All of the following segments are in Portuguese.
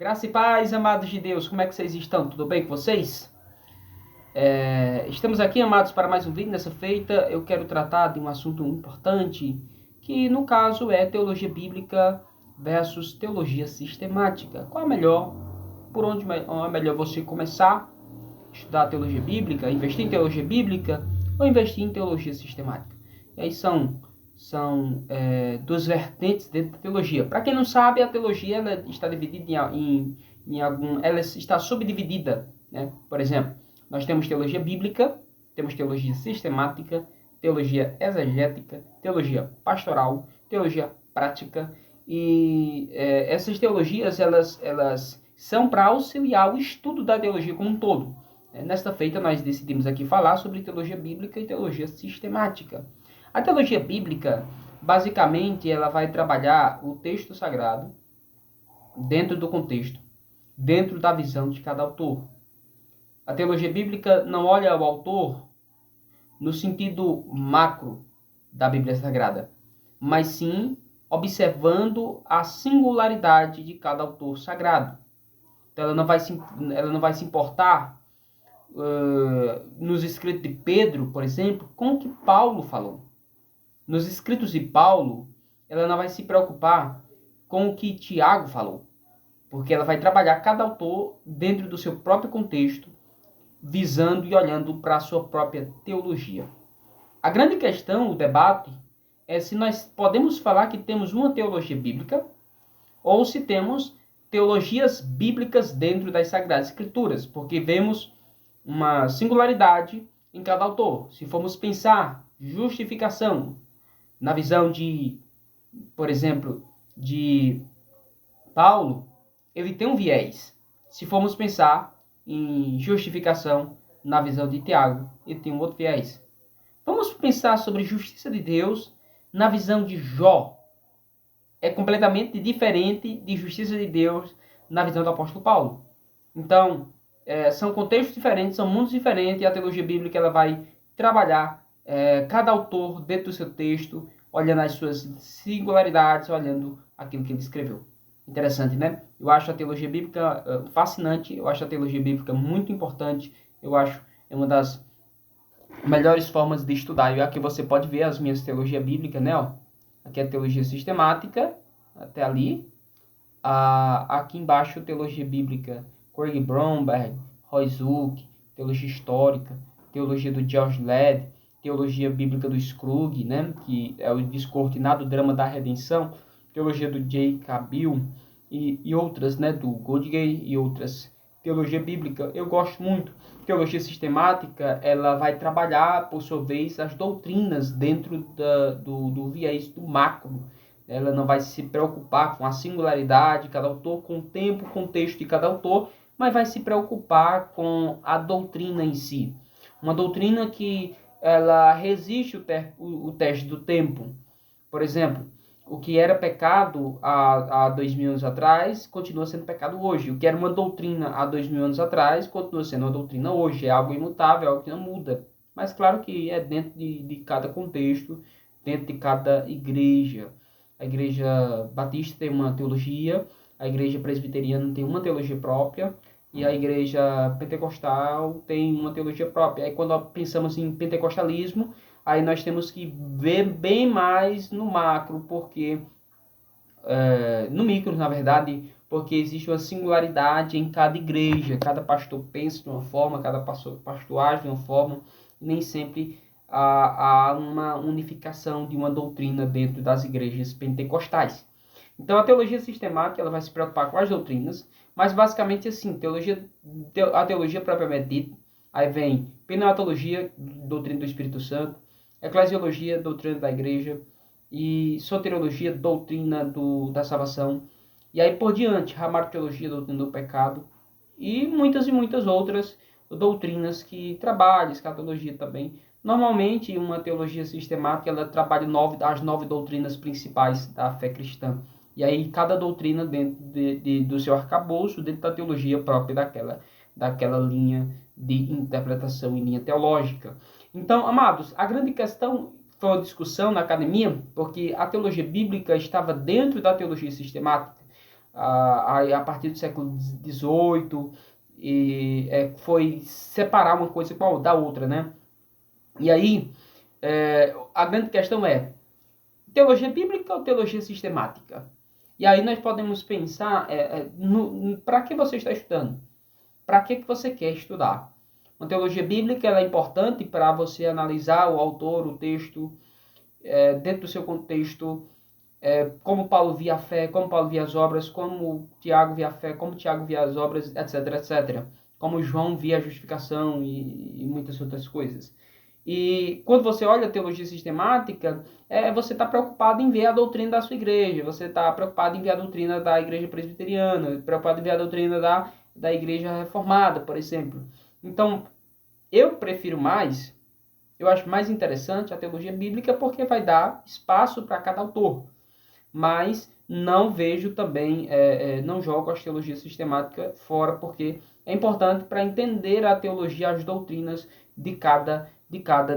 Graça e paz, amados de Deus, como é que vocês estão? Tudo bem com vocês? Estamos aqui, amados, para mais um vídeo. Nessa feita eu quero tratar de um assunto importante, que no caso é teologia bíblica versus teologia sistemática. Qual é melhor? Por onde é melhor você começar a estudar teologia bíblica, investir em teologia bíblica ou investir em teologia sistemática? E aí são duas vertentes dentro da teologia. Para quem não sabe, a teologia ela está dividida ela está subdividida, né? Por exemplo, nós temos teologia bíblica, temos teologia sistemática, teologia exegética, teologia pastoral, teologia prática, e essas teologias elas são para auxiliar o estudo da teologia como um todo. Nesta feita nós decidimos aqui falar sobre teologia bíblica e teologia sistemática. A teologia bíblica, basicamente, ela vai trabalhar o texto sagrado dentro do contexto, dentro da visão de cada autor. A teologia bíblica não olha o autor no sentido macro da Bíblia Sagrada, mas sim observando a singularidade de cada autor sagrado. Então, ela não vai se importar nos escritos de Pedro, por exemplo, com o que Paulo falou. Nos escritos de Paulo, ela não vai se preocupar com o que Tiago falou, porque ela vai trabalhar cada autor dentro do seu próprio contexto, visando e olhando para a sua própria teologia. A grande questão, o debate, é se nós podemos falar que temos uma teologia bíblica ou se temos teologias bíblicas dentro das Sagradas Escrituras, porque vemos uma singularidade em cada autor. Se formos pensar justificação, na visão de, por exemplo, de Paulo, ele tem um viés. Se formos pensar em justificação, na visão de Tiago, ele tem um outro viés. Vamos pensar sobre justiça de Deus na visão de Jó. É completamente diferente de justiça de Deus na visão do apóstolo Paulo. Então, são contextos diferentes, são mundos diferentes, e a teologia bíblica ela vai trabalhar cada autor dentro do seu texto, olhando as suas singularidades, olhando aquilo que ele escreveu. Interessante, né? Eu acho a teologia bíblica fascinante, eu acho a teologia bíblica muito importante, eu acho uma das melhores formas de estudar. E aqui você pode ver as minhas teologias bíblicas, né? Ó. Aqui é a teologia sistemática, até ali. Aqui embaixo, teologia bíblica, Craig Bromberg, Roy Zuck, teologia histórica, teologia do George Led, teologia bíblica do Scrooge, né, que é o descortinado drama da redenção, teologia do J. Cabil e outras, né, do Godgay e outras. Teologia bíblica, eu gosto muito. Teologia sistemática, ela vai trabalhar, por sua vez, as doutrinas dentro do viés do macro. Ela não vai se preocupar com a singularidade de cada autor, com o tempo, contexto de cada autor, mas vai se preocupar com a doutrina em si. Uma doutrina que ela resiste o teste do tempo. Por exemplo, o que era pecado há 2000 anos atrás continua sendo pecado hoje. O que era uma doutrina há 2000 anos atrás continua sendo uma doutrina hoje. É algo imutável, é algo que não muda. Mas claro que é dentro de cada contexto, dentro de cada igreja. A igreja batista tem uma teologia, a igreja presbiteriana tem uma teologia própria, e a igreja pentecostal tem uma teologia própria. Aí quando pensamos em pentecostalismo, aí nós temos que ver bem mais no macro, porque no micro, na verdade, porque existe uma singularidade em cada igreja. Cada pastor pensa de uma forma, cada pastor age de uma forma, e nem sempre há uma unificação de uma doutrina dentro das igrejas pentecostais. Então a teologia sistemática ela vai se preocupar com as doutrinas, mas basicamente assim, a teologia propriamente dita, aí vem pneumatologia, doutrina do Espírito Santo, eclesiologia, doutrina da igreja, e soteriologia, doutrina da salvação, e aí por diante, ramartiologia, doutrina do pecado, e muitas outras doutrinas que trabalham, escatologia também. Normalmente, uma teologia sistemática, ela trabalha as 9 doutrinas principais da fé cristã. E aí, cada doutrina dentro do seu arcabouço, dentro da teologia própria daquela linha de interpretação e linha teológica. Então, amados, a grande questão foi uma discussão na academia, porque a teologia bíblica estava dentro da teologia sistemática. a partir do século XVIII, e foi separar uma coisa da outra, né? E aí, a grande questão é, teologia bíblica ou teologia sistemática? E aí nós podemos pensar, para que você está estudando? Para que você quer estudar? Uma teologia bíblica ela é importante para você analisar o autor, o texto, dentro do seu contexto, como Paulo via a fé, como Paulo via as obras, como Tiago via a fé, como Tiago via as obras, etc, etc. Como João via a justificação e muitas outras coisas. E quando você olha a teologia sistemática, você está preocupado em ver a doutrina da sua igreja, você está preocupado em ver a doutrina da igreja presbiteriana, preocupado em ver a doutrina da igreja reformada, por exemplo. Então, eu prefiro mais, eu acho mais interessante a teologia bíblica porque vai dar espaço para cada autor. Mas não vejo também, não jogo as teologias sistemáticas fora, porque é importante para entender a teologia, as doutrinas de cada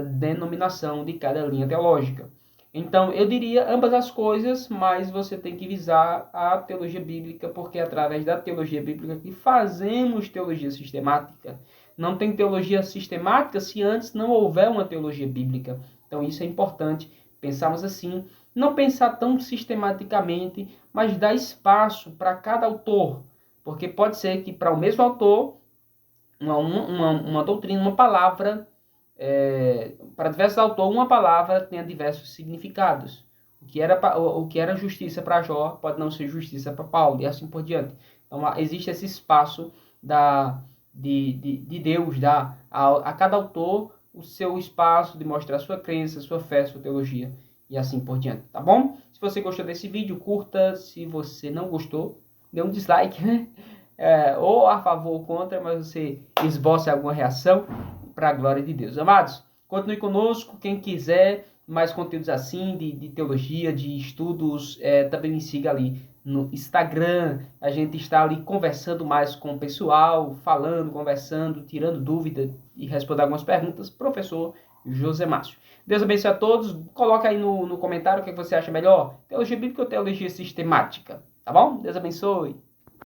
denominação, de cada linha teológica. Então, eu diria ambas as coisas, mas você tem que visar a teologia bíblica, porque é através da teologia bíblica que fazemos teologia sistemática. Não tem teologia sistemática se antes não houver uma teologia bíblica. Então, isso é importante pensarmos assim, não pensar tão sistematicamente, mas dar espaço para cada autor, porque pode ser que para o mesmo autor, uma doutrina, uma palavra, para diversos autores, uma palavra tenha diversos significados. O que era justiça para Jó pode não ser justiça para Paulo, e assim por diante. Então, existe esse espaço de Deus, dar a cada autor o seu espaço de mostrar sua crença, sua fé, sua teologia, e assim por diante, tá bom? Se você gostou desse vídeo, curta. Se você não gostou, dê um dislike, né? Ou a favor ou contra, mas você esboce alguma reação, para a glória de Deus. Amados, continue conosco. Quem quiser mais conteúdos assim, de teologia, de estudos, também me siga ali no Instagram. A gente está ali conversando mais com o pessoal, falando, conversando, tirando dúvida e respondendo algumas perguntas. Professor José Márcio. Deus abençoe a todos. Coloca aí no comentário o que você acha melhor, teologia bíblica ou teologia sistemática. Tá bom? Deus abençoe.